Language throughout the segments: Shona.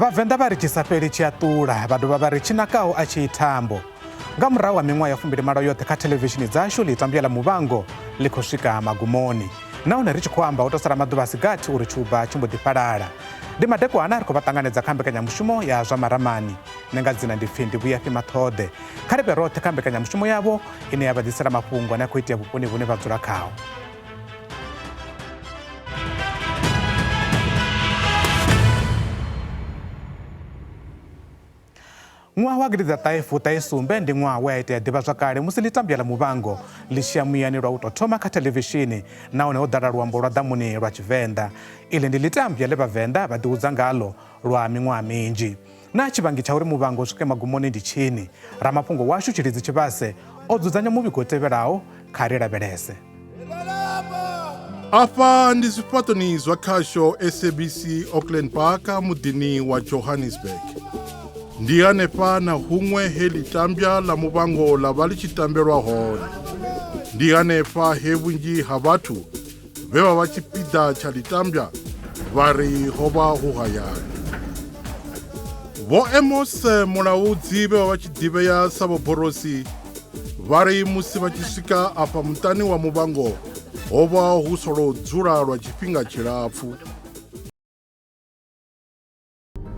Vhavenḓa vha ri tshisafheli tshi a ṱula, vha dovha vha ri tshinakaho a tshi thambo. Nga murahu ha miṅwaha ya 28 yoṱhe kha theḽevishini dzashu ḽitambwa ḽa Muvhango ḽi khou swika magumoni. Nahone ri tshi khou amba u tou sala maḓuvha a si gathi uri tshuba tshi mbo ḓi fhalala. Ndi madekwana ri khou vha ṱanganedza kha mbekanyamushumo ya zwa maramani. Nṋe nga dzina ndi pfhi ndi Vhuyafhi Maṱhoḓe. Kha ri vhe roṱhe kha mbekanyamushumo yavho ine ya vha ḓisela mafhungo ane a khou itea vhuponi vhune vha dzula khao. Ṅwaha wa gidi dza ṱahe ndi ṅwaha we a itea ḓivhazwakale musi ḽitambwa ḽa Muvhango ḽi tshi ya muyani lwa u tou thoma kha theḽevishini nahone ho ḓala luambo lwa ḓamuni lwa Tshivenḓa. Iḽi ndi ḽitambwa ḽe Vhavenḓa vha ḓihudza ngaḽo lwa miṅwaha minzhi. Na tshivhangi tsha uri Muvhango u swike magumoni ndi tshini, ramafhungo washu Tshilidzi Tshivhase o dzudzanya muvhigo u tevhelaho kha ri lavhelese. Afha ndi zwifhaṱoni zwa khasho SABC Auckland Park muḓini wa Johannesburg. Ndi hanefha na huṅwe he ḽitambwa ḽa Muvhango ḽa vha ḽi tshi tambelwa hone. Ndi hanefha he vhunzhi ha vhathu vhe vha vha tshipiḓa tsha ḽitambwa vha ri ho vha hu hayani. Vho Amos Mulaudzi vhe vha vha tshi ḓivhea sa vho Borosi vha ri musi vha tshi swika afha muṱani wa Muvhango ho vha hu solo dzula lwa tshifhinga tshilapfu.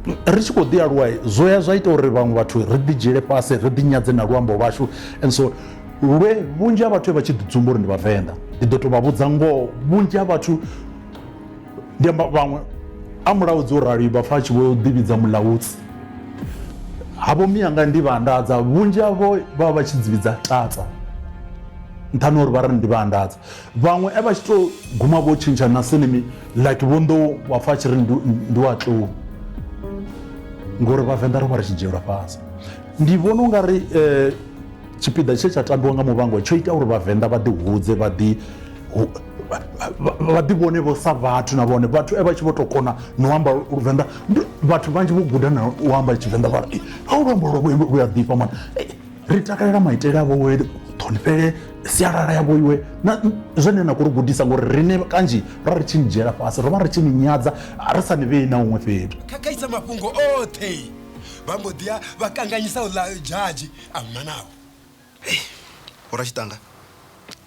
Ri tshi khou ḓi aluwa zwo ya zwa ita uri vhaṅwe vhathu ri ḓi dzhiele fhasi ri ḓi nyadze na luambo lwashu, and so vhunzhi ha vhathu vha tshi ḓi dzumba uri ndi Vhavenḓa ndi ḓo tou vha vhudza ngoho. Vhunzhi ha vhathu ndi amba vhaṅwe a Mulaudzi o rali vha pfa tshi vho ḓivhidza Mulaudzi, havho miyanga ndi vha andadza, vhunzhi havho vha vha tshi dzivhidza Tata nṱhani uri vha ri ndi vha andadza. Vhaṅwe vha tshi tou guma vho tshintsha na senimi like vho ndo wa pfa tshi ri ndi wa tlou ngori Vhavenḓa ro vha ri tshi dzhielwa fhasi. Ndi vhona u nga ri tshipiḓa tshe tsha tambiwa nga Muvhango tsho ita uri Vhavenḓa vha ḓihudze vha ḓi vhone vho sa vhathu na vhone vhathu vha tshi vho tou kona no amba Luvenḓa. Vhathu vhanzhi vho guda na u amba Tshivenḓa vha ri ha luambo lwavho lu a ḓifha mana, ri takalela maitele avho we ṱhonifhele sialala yavho iwe na zwine na khou ri gudisa ngori rine kanzhi ra ri tshi ni dzhiela fhasi ro vha ri tshi ni nyadza ri sa ni vhei na huṅwe fhethu. Khakhaisa mafhungo oṱhe vha mbo ḓi ya vha kanganyisa uḽa dzhaji a mmanaho. Ora Tshitanga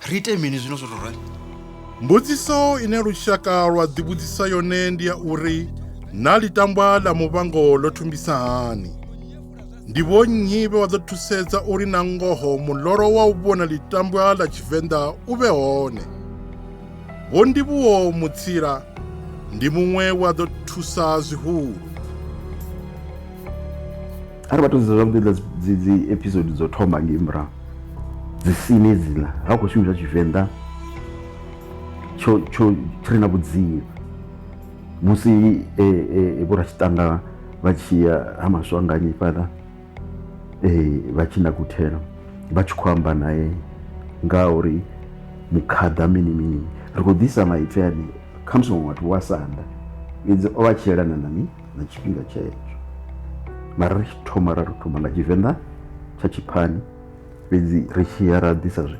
ri ite mini zwino zwo tou rali? Mbudziso ine lushaka lwa ḓivhudzisa yone ndi ya uri na ḽitambwa ḽa Muvhango ḽo thumbisa hani. Ndi vho nnyi vhe vha ḓo thusedza uri na ngoho muloro wa u vhona ḽitambwa ḽa Tshivenḓa u vhe hone. Vho Ndivhuwo Mutsila ndi muṅwe wa ḓo thusa zwihulu. Ari vhathu zwavhuḓi dzi episode dzo thoma ngei murahu dzi sini dziḽa ha khou shumisa Tshivenḓa tsho tshi re na vhudzivha musi vho Ratshitanga vha tshi ya ha Maswanganyi fhaḽa vha tshi na kuthela vha tshi khou amba naye nga uri mukhaḓa mini ri khou ḓisa maipfi ane khamusi vhaṅwe vhathu wa sanda fhedzi o vha tshi yelana na tshifhinga tshetsho. Mara ri tshi thoma nga Tshivenḓa tsha Tshiphani fhedzi ri tshi ya ra ḓisa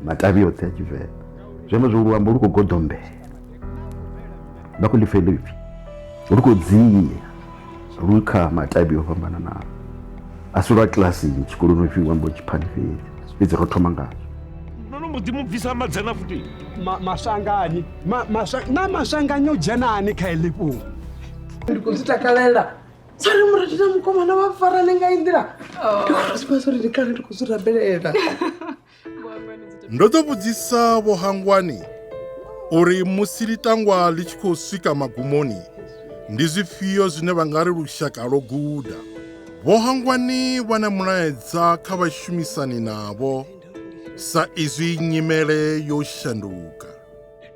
matavhi oṱhe a Tshivenḓa zwi amba zwo luambo lu khou goḓombela vha khou ḽi pfha ḽipfhi lu khou dzia lu kha matavhi o fhambananaho a si lwa kilasini tshikoloni u pfhi luambo Tshiphani fhedzi ro thoma ngazwo. Nono mbo ḓi mu bvisa madzana futhi Maswanganyi na Maswanganyi o dzhenani kha heḽi fhungo. Ndi khou zwi takalela sari murathu na mukomana vha farane nga i nḓila ndi khou zwi pasa uri ndi kale ndi khou zwi rabelela. Ndo ḓo vhudzisa Vho Hangwani uri musi ḽitangwa ḽi tshi khou swika magumoni ndi zwifhio zwine vha nga ri lushaka lwo guda. Vho Hangwani vha na mulaedza kha vhashumisani navho sa izwi nyimele yo shanduka.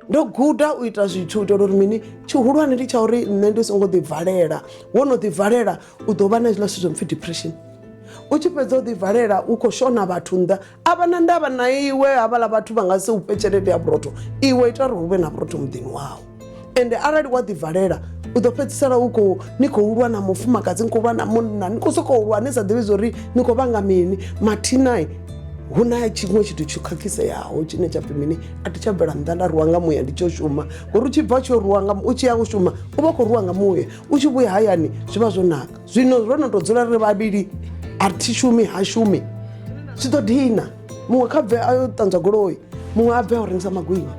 Ndo guda u ita zwithu u itela uri mini tshihulwane ndi tsha uri nṋe ndi songo ḓivalela. Wo no ḓivalela u ḓo vha na hezwiḽa zwithu zwo pfhi depression. U tshi fhedza u ḓivalela u khou shona vhathu nnḓa a vha na ndavha na iwe havhaḽa vhathu vha nga si u fhe tshelede ya vhurotho iwe ita uri hu vhe na vhurotho muḓini wau. Ende arali wa ḓivalela u ḓo fhedzisela ni khou lwa na mufumakadzi ni khou lwa na munna ni khou sokou lwa ni sa ḓivhi zwa uri ni khou vhanga mini. Mathina hu na tshiṅwe tshithu tsho khakhiseaho tshine tsha pfhi mini a thi tsha bvela nnḓa nda rwiwa nga muya ndi tsho shuma ngori u tshi bva tsho rwiwa u tshi ya u shuma u vha khou rwiwa nga muya u tshi vhuya hayani zwi vha zwo naka zwino ro no tou dzula ri vhavhili a thi shumi ha shumi zwi ḓo dina muṅwe kha bve a yo ṱanzwa goloi muṅwe a bve a u rengisa magwinya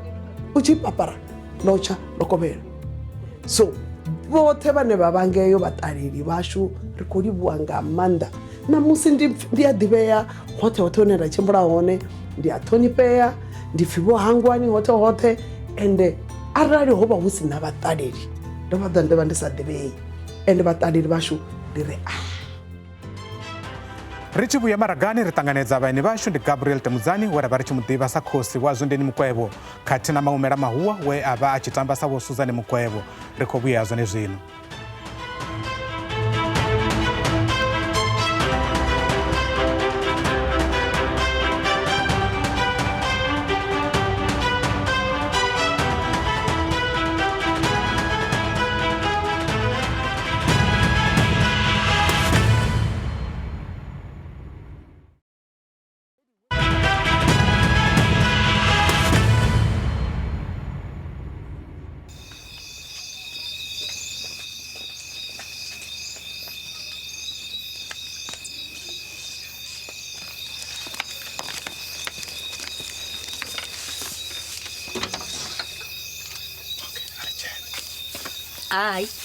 u tshi papara ḽo tsha ḽo kovhela so vhoṱhe vhane vha vhangeyo vhaṱaleli vhashu ri khou livhuwa nga maanḓa namusi ndi a ḓivhea hoṱhe hoṱhe hune ra tshimbila hone ndi a ṱhonifhea ndi pfhi vho hangwani hoṱhe hoṱhe ende arali ho vha hu si na vhaṱaleli ndo vha ḓa ndi vha ndi sa ḓivhei ende vhaṱaleli vhashu ndi ri ri tshi vhuya maragani ri ṱanganedza vhaeni vhashu ndi Gabriel Temudzani we ra vha ri tshi mu ḓivha sa khosi wa Zwindeni Mukwevho khathihi na Maumela Mahuwa we a vha a tshi tamba sa vho Suzan Mukwevho ri khou vhuya zwone zwino.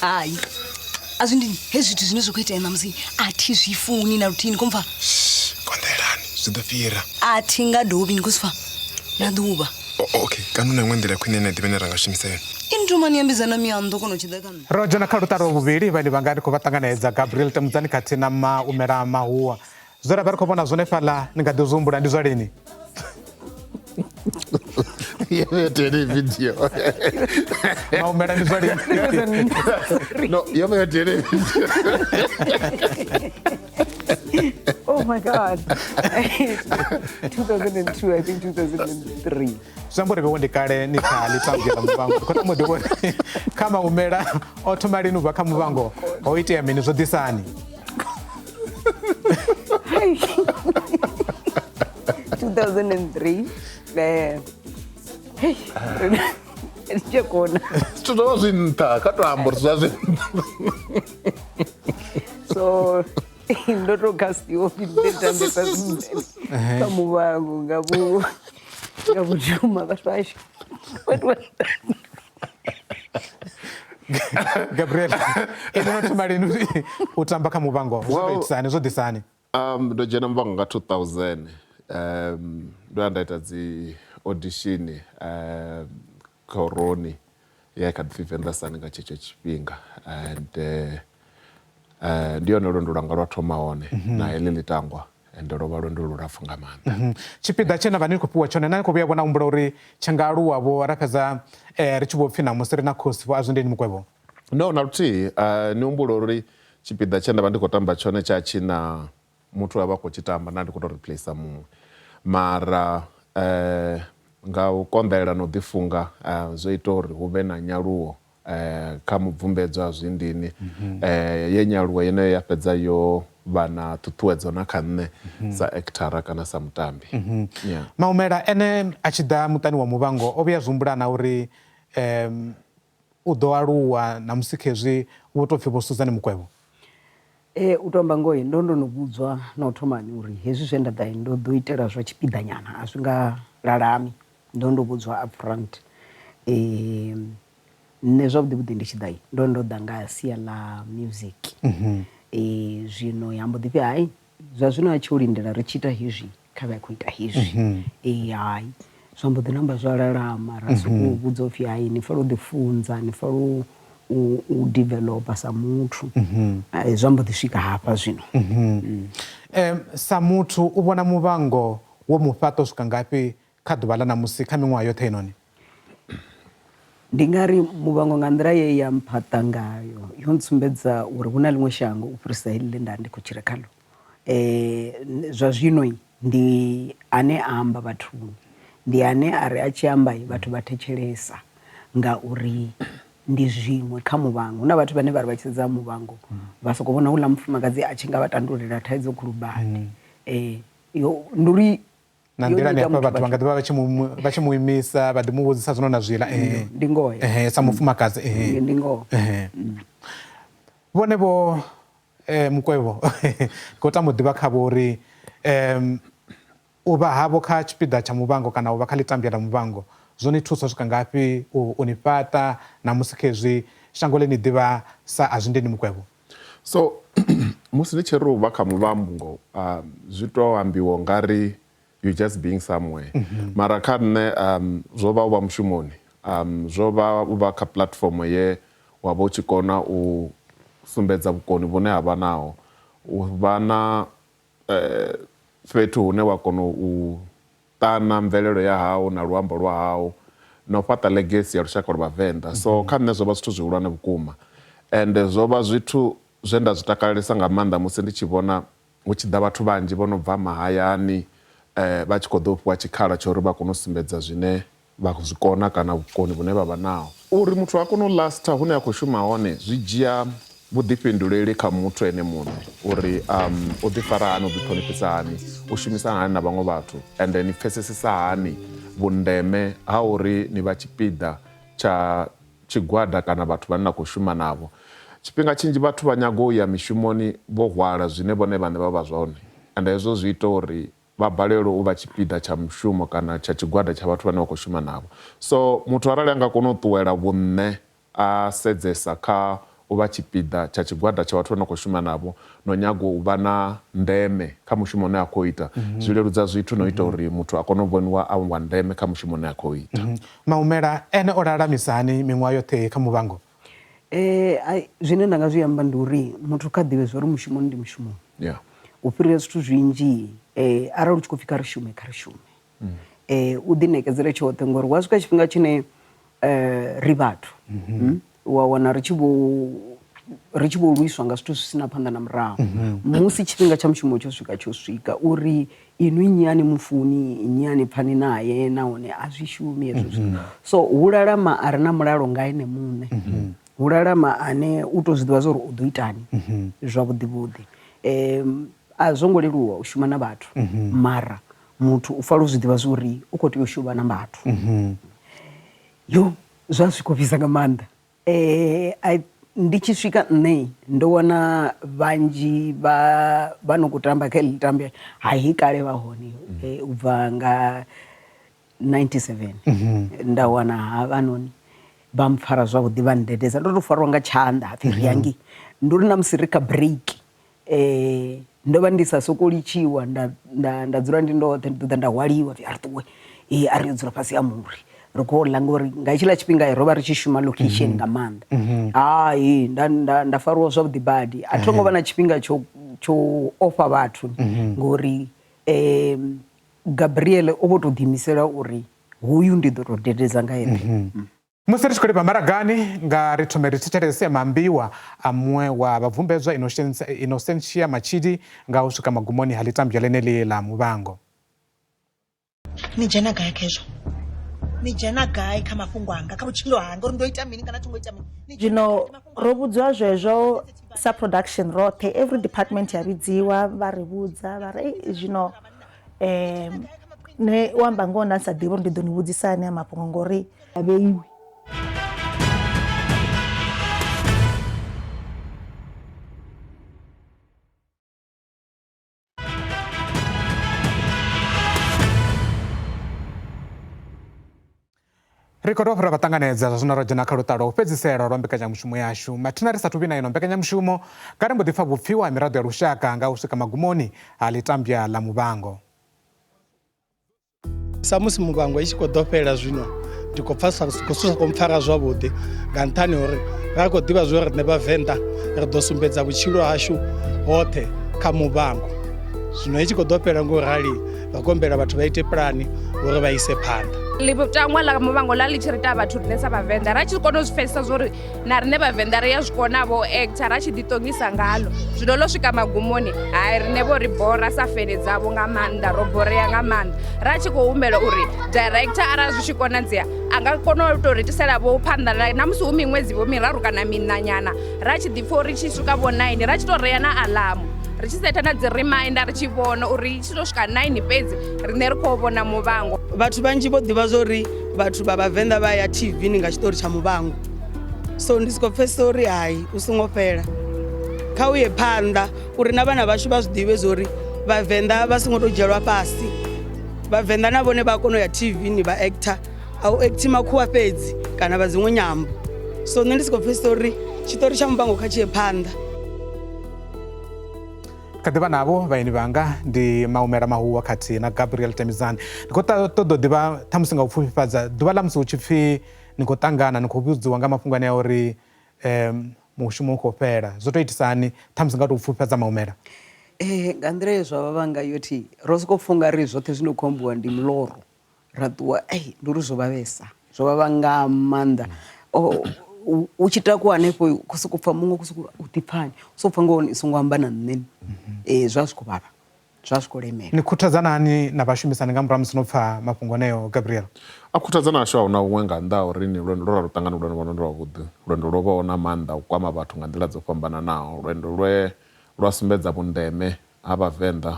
Ai azvindini hezvi zvithu zvine zvokuita emamusi atizvifuni narutini komva kondelani zvidofira atingadovi nikusifa naduva okay kana une imwe nḓila khwine ine ḓivhe ne ra nga shumisa yone intumani yambizana miyanḓo kono tshidekana rojo na kha lutaro vhuvhili vhane vha nga ri khou vha ṱanganedza Gabriel Temudzani khathihi na Maumela Mahuwa zwe ra vha ri khou vhona zwone fhaḽa ni nga ḓi zwi ndi zwa lini video. Maumela ndi zwa lini No, yo me video. Oh my God. 2002, I think 2003. Somebody go ndi kale ni kha litambya la Muvango. Khona mudi wona kha Maumela o thoma lini ubva kha Muvango ho itea mini zwo disani. 2003. Hey. Chekona. Tudo zinta, katambo zazi. So ndoto kasio ndetamba pazindeni. Kamuvango ngabujuma bashwashi. Gabriel, ino thoma lini utamba kha Muvango zwo disani. Ndo dzhena Muvango nga 2000. Ndo ndaita dzi audition Koroni ya kha Vivenda Sani nga tshetsho tshifhinga and ndi yone lwendo lwanga lwa thoma hone na heḽi ḽitangwa and ndo vha lwendo lulapfu nga maanḓa. Tshipiḓa tshe na vha ni khou fhiwa tshone na ni khou vhuya vhona humbula uri tsha nga aluwa vho ra fhedza ri tshi vho pfhi na musi ri na khosi vho Zwindeni Mukwevho? No, na luthihi ni humbula uri tshipiḓa tshe nda vha ndi khou tamba tshone tsha tshina muthu a vha khou tshi tamba na ndi khou tou replace muṅwe mara nga u konḓelela na u ḓifunga zwo ita uri hu vhe na nyaluwo kha mubvumbedzo wa Zwindini ye nyaluwo yeneyo ya fhedza yo vha na ṱhuṱhuwedzo na kha nṋe sa actora kana sa mutambi. Maumela ene a tshi ḓa muṱani wa Muvango o vhuya zwi humbula na uri u ḓo aluwa na musi khezwi vho tou pfhi vho Suzan Mukwevho? U tomba ngoyi ndo no vhudzwa na u thomani uri hezwi zwe nda ḓa ndo ḓo itela zwa tshipiḓa nyana a zwi nga lalami ndo vhudzwa upfront. Nṋe zwavhuḓi ndi tshi ḓa ndo ḓa nga sia ḽa music. Zwino ya mbo ḓi pfhi hai zwa zwino a tshi u lindela ri tshi ita hezwi kha vha khou ita hezwi. Hai zwa mbo ḓi namba zwa lalama ra sokou vhudza upfhi hai ni fanela u ḓifunza ni fanela u developa sa muthu zwa mbo ḓi swika hafha zwino. Sa muthu u vhona Muvango wo mu fhaṱa u swika ngafhi kha ḓuvha ḽa ṋamusi kha miṅwaha yoṱhe heinoni? Ndi nga ri Muvango nga nḓila ye ya mphaṱa ngayo yo ntsumbedza uri hu na ḽiṅwe shango u fhirisa heḽi ḽe nda ndi khou tshila khaḽo. Zwa zwino ndi ane a amba vhathuni, ndi ane a ri a tshi amba vhathu vha thetshelesa ngauri ndi zwiṅwe kha Muvango. Hu na vhathu vhane vha ri vha tshi sedza Muvango vha sokou vhona houḽa mufumakadzi a tshi nga vha tandulela thaidzo khulu badi. Ndi uri na nḓila ni hafha vhathu vha nga ḓivha vha tshi muimisa vha ḓi muvhudzisa zwino na zwiḽa ndi ngoho sa mufumakadzi ndi ngoho vhone vho Mukwevho khou tama u ḓivha khavho uri u vha havho kha tshipiḓa tsha muvhango kana u vha kha ḽitambya ḽa muvhango zwo ni thusa swika ngafhi u ni fhaṱa na musi khezwi shango ḽi ni ḓivha sa Azwindeni Mukwevho? So musi ni tshi ri u vha kha muvhango zwi tou ambiwa ngari you just being somewhere mara kha nṋe zwo vha u vha mushumoni zwo vha u vha kha platform ye wa vha u tshi kona u sumbedza vhukoni vhune ha vha naho u vha na fhethu hune wa kona u ṱana mvelelo ya hau na luambo lwa hau na u fhaṱa legacy ya lushaka lwa Vhavenḓa so kha nṋe zwo vha zwithu zwihulwane vhukuma and zwo vha zwithu zwe nda zwi takalelesa nga maanḓa musi ndi tshi vhona hu tshi ḓa vhathu vhanzhi vho no bva mahayani vha tshi khou ḓo fhiwa tshikhala tsha uri vha kone u sumbedza zwine vha zwi kona kana vhukoni vhune vha vha naho uri muthu a kone u lasta hune a khou shuma hone zwi dzhia vhuḓifhinduleli kha muthu ene muṋe uri u ḓifara hani u ḓiṱhonifhisa hani u shumisana hani na vhaṅwe vhathu and ni pfesesesa hani vhundeme ha uri ni vha tshipiḓa tsha tshigwada kana vhathu vhane na khou shuma navho tshifhinga tshinzhi vhathu vha nyaga u ya mishumoni vho hwala zwine vhone vhaṋe vha vha zwone and hezwo zwi ita uri vha balelwe u vha tshipiḓa tsha mushumo kana tsha tshigwada tsha vhathu vhane vha khou shuma navho so muthu arali a nga kona u ṱuwela vhunṋe a sedzesa kha u vha tshipiḓa tsha tshigwada tsha vhathu vhane vha khou shuma navho no nyaga u vha na ndeme kha mushumo une a khou ita zwi leludza zwithu no ita uri muthu a kone u vhoniwa a wa ndeme kha mushumo une a khou ita Maumela ene o lalamisa hani miṅwaha yoṱhe kha muvhango? Zwine nda nga zwi amba ndi uri muthu kha ḓivhe zwa uri mushumoni ndi mushumoni u fhirisa zwittu zwinzhi arali u tshi khou pfhi kha ri shume u ḓiṋekedzele tshoṱhe ngori wa swika tshifhinga tshine ri vhathu wa wana ri tshi vho lwiswa nga zwithu zwi sina phanḓa na murahu musi tshifhinga tsha mushumo tsho swika uri inwi nyani mufuni nyani pfani naye nahone a zwi shumi hezwo zwithu so hu lalama a re na mulalo nga ene muṋe hu lalama ane u tou zwi ḓivha zwa uri u ḓo itani zwavhuḓivhuḓi a zwo ngo leluwa u shuma na vhathu mara muthu u fanela u zwi ḓivha zwa uri u khou tea u shuma na vhathu yo zwa zwi khou fhisa nga maanḓa ndi tshi swika nṋe ndo wana vhanzhi vha no khou tamba kha ḽi tambe hai kale vha hone u bva nga 97 nda wana havhanoni vha mpfara zwavhuḓi vha ndededza ndo tou fariwa nga tshanḓa hapfi riangi ndi uri na musi ri kha break ndo vha ndi sa soko litshiwa nda dzula ndi ndoṱhe ndi ḓo ḓa nda hwaliwa pfi ari ṱuwe ari yo dzula fhasi ya muri ri khou ḽa ngori nga hetshiḽa tshifhinga ro vha ri tshi shuma location nga maanḓa hai nda fariwa zwavhuḓi badi a thongo vha na tshifhinga tsho ofha vhathu ngori Gabriel o vho tou ḓiimisela uri huyu ndi ḓo tou dededza nga eṱhe musi ri tshi khou livha maragani nga ri thome ri thetshelese maambiwa a muṅwe wa vhabvumbedzwa Innocentia Machidi nga u swika magumoni ha ḽitambya ḽeneḽi ḽa muvhango. Ni dzhena gai khezwo? Ni dzhena gai kha mafhungo anga kha vhutshilo hanga uri ndo ita mini kana thongo ita mini? Zwino ro vhudziwa zwezwo sa production roṱhe every department ya vhidziwa vha ri vhudza vha ri zwino ne u amba ngoho nda sa ḓivhi uri ndi ḓo ni vhudzisa ane a mafhungo ngori a vheiwi. Ri khou dovha ra ṱanganedza zwa zwino ro dzhena kha luṱalo u fhedzisela lwa mbekanyamushumo yashu mathina ri sathu vhi na ino mbekanyamushumo nga ri mbo ḓi pfha vhupfiwa ha miraḓo ya lushaka nga u swika magumoni ha ḽitambya ḽa muvhango. Sa musi muvhango i tshi khou ḓo fhela zwino ndi khou pfha khou mpfara zwavhuḓi nga nṱhani uri ra khou ḓivha zwo ri riṋe Vhavenḓa ri ḓo sumbedza vhutshilo hashu hoṱhe kha muvhango zwino i tshi khou ḓo fhela ngo rali ri khou humbela vhathu vha ite pulani uri vha ise phanḓa. Ḽitangwa ḽa muvhango ḽa ḽi tshi ri ita vhathu riṋe sa Vhavenḓa ra tshi kona u zwi pfesesa zwori na riṋe Vhavenḓa ri ya zwi kona vho actor ra tshi ḓiṱongisa ngalo zwino ḽo swika magumoni hai riṋe vho ri bora sa fele dzavho nga maanḓa ro borea nga maanḓa ra tshi khou humbela uri director arali zwi tshi konadzea a nga kona u tou ri tisela vho phanḓa na musi hu miṅwedzi vho miraru kana miṋanyana ra tshi ḓi pfha uri tshi swika vho 9 ra tshi tou reya na alamu ri tshi setha na dzi reminder ri tshi vhona uri tshi to swika 9 fhedzi rine ri khou vhona Muvhango. Vhathu vhanzhi vho ḓivha zori vhathu vha Vhavenḓa vha ya TV ni nga tshiṱori tsha Muvhango, so ndi soko pfhesesa uri hayi u songo fhela kha u ye phanḓa uri na vhana vhashu vha zwi ḓivhe zori Vhavenḓa vha songo to dzhielwa fhasi. Vhavenḓa na vhone vha kona u ya TV ni vha actor a u acti makhuwa fhedzi kana vha dziṅwe nyambo, so nṋe ndi soko pfhesesa uri tshiṱori tsha Muvhango kha tshi ye phanḓa. Kha ḓivha navho vhaeni vhanga ndi Maumela Mahuwa khathihi na Gabriel Temizani. Ndi khou ṱoḓa u ḓivha ṱhamusi nga u pfufhifhadza ḓuvha ḽa musi hu tshi pfhi ni khou ṱangana ni khou vhudziwa nga mafhungo ane a uri mushumo u khou fhela, zwo to itisani ṱhamusi nga tou pfufhifhadza Maumela? Nga nḓila ye zwa vha vhanga yoti ro sokou pfha ungari zwoṱhe zwino khou ambiwa ndi miloro ra ṱuwa ndi uri zwo vhavhesa, zwo vhavha nga maanḓa. U tshi takuwa hanefho u sokou pfha muṅwe u ḓipfhani u sokou pfha ngoho i songo amba na nṋe zwa zwi khou vhavha, zwa zwi khou lemela. Ni khuthadzana hani na vhashumisani nga murahu musi no pfha mafhungo aneyo Gabriel? A khuthadzana ashu ahuna huṅwe nga nnḓa uri ni lwendo lwo ṱangana lwendo lwavhuḓi, lwendo lwo vhaho na maanḓa u kwama vhathu nga nḓila dzo fhambananaho, lwendo lwa sumbedza vhundeme ha Vhavenḓa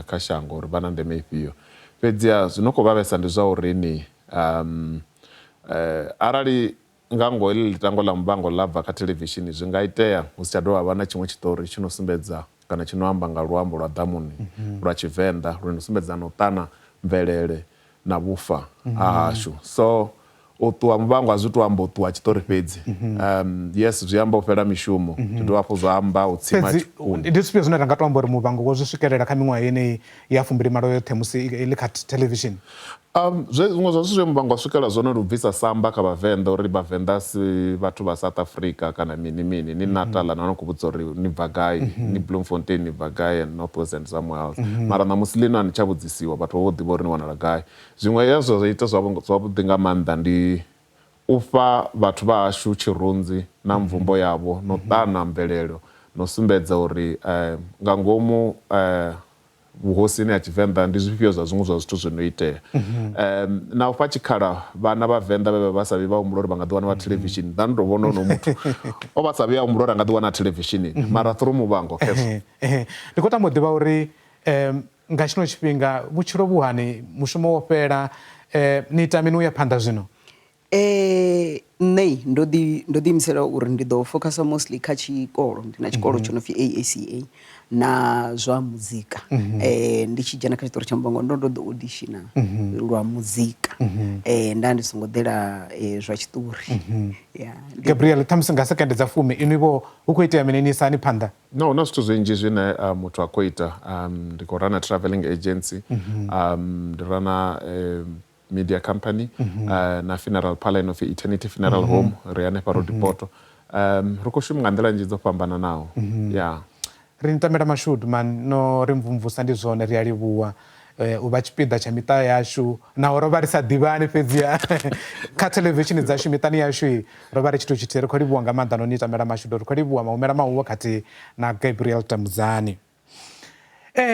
kha shango uri vha na ndeme ifhio. Fhedziha zwino khou vhavhesa ndi zwa uri ni arali nga ngoho heḽi ḽitango ḽa Muvhango ḽa bva kha theḽevishini zwi nga itea hu si tsha dovha vha na tshiṅwe tshiṱori tshi no sumbedza kana tshi no amba nga luambo lwa ḓamuni lwa Tshivenḓa lwi no sumbedza na u ṱana mvelele na vhufa ha hashu. So u ṱuwa Muvhango a zwi to amba u ṱuwa tshiṱori fhedzi, yes zwi amba u fhela mishumo, zwi dovha hafhu zwa amba u tsima tshikuni. Ndi zwifhio zwine ra nga to amba uri Muvhango wo zwi swikelela kha miṅwaha yeneyi ya 28 yoṱhe musi iḽi kha theḽevishini? Zwiṅwe zwa zwithu zwe Muvhango a swikelela zwone ndi u bvisa samba kha Vhavenḓa uri Vhavenḓa si vhathu vha South Africa kana mini mini, ni Natal na no khou vhudza uri ni bva gai, ni Bloemfontein ni bva gai and North West and somewhere else. Mara ṋamusi ḽino a ni tsha vhudzisiwa, vhathu vha vho ḓivha uri ni wanala gai. Zwiṅwe hezwo zwa ita zwavhuḓi nga maanḓa ndi u fha vhathu vha hashu tshirunzi na mvumbo yavho no ṱana mvelelo no sumbedza uri nga ngomu vhuhosini ha Tshivenḓa ndi zwifhio zwa zwiṅwe zwa zwithu zwi no itea. Na u fha tshikhala vhana Vhavenḓa vhe vha sa vhi vha humbula uri vha nga ḓi wana wa theḽevishini, nda ndo vhona ono muthu o vha sa vhi a humbula uri a nga ḓi wana theḽevishini mara through Muvhango khezwo. Ndi khou tama u ḓivha uri nga tshino tshifhinga vhutshilo vhuhani, mushumo wo fhela, ni ita mini u ya phanḓa zwino? Nṋe ndo ḓi imisela uri ndi ḓo focus mostly kha tshikolo, ndi na tshikolo tsho no pfi AACA na zwa muzika. Ndi tshi dzhena kha tshiṱori tsha Muvhango ndo ḓo auditiona lwa muzika, nda ndi songo ḓela zwa tshiṱori. Gabriel, ṱhamusi nga sekende dza 10 ini vho hu khou itea mini ni isa ni phanḓa? No, na zwithu zwinzhi zwine muthu a khou ita. Ndi khou rana travelling agency, ndi rana media company, na funeral parlour no pfi Eternity Funeral Home ri hanefha Road Poto. Ri khou shuma nga nḓila nnzhi dzo fhambananaho. Ri ni tamela mashudu man no ri mvumvusa ndi zwone ri a livhuwa u vha tshipiḓa tsha miṱa yashu na ro vha ri sa ḓivhani fhedziha kha theḽevishini dzashu miṱani yashu ro vha ri tshithu tshithihi. Ri khou livhuwa nga maanḓa no ni tamela mashudu, ri khou livhuwa Maumela Mahuwa khathihi na Gabriel Temizani.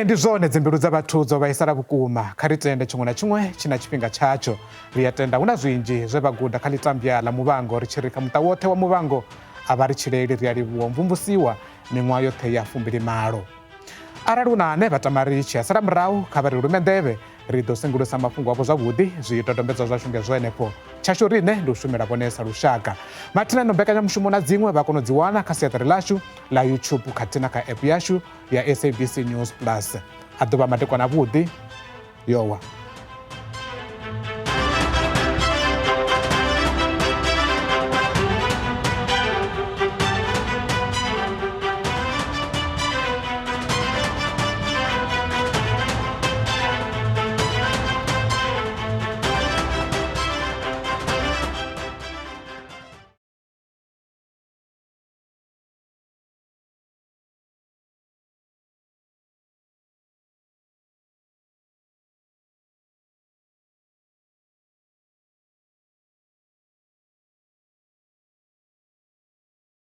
Ndi zwone dzimbilu dza vhathu dzo vhaisala vhukuma, kha ri tende tshiṅwe na tshiṅwe tshi na tshifhinga tshatsho. Ri a tenda hu na zwinzhi zwe vha guda kha ḽitambya ḽa Muvhango, ri tshi ri kha muṱa woṱhe wa Muvhango a vha ri tshileli, ri a livhuwa mvumvusiwa miṅwaha yoṱhe ya 28. Arali hu na ane vha tama ri tshi a sala murahu kha vha ri lume nḓevhe, ri ḓo sengulusa mafhungo avho zwavhuḓi, zwidodombedzwa zwashu nga zwo henefho. Tshashu riṋe ndi u shumela vhone sa lushaka. Mathina no mbekanyamushumo na dziṅwe vha kona u dzi wana kha siaṱari ḽashu ḽa YouTube khathihi na kha app yashu ya SABC News Plus. A ḓuvha madekwana avhuḓi, yowa.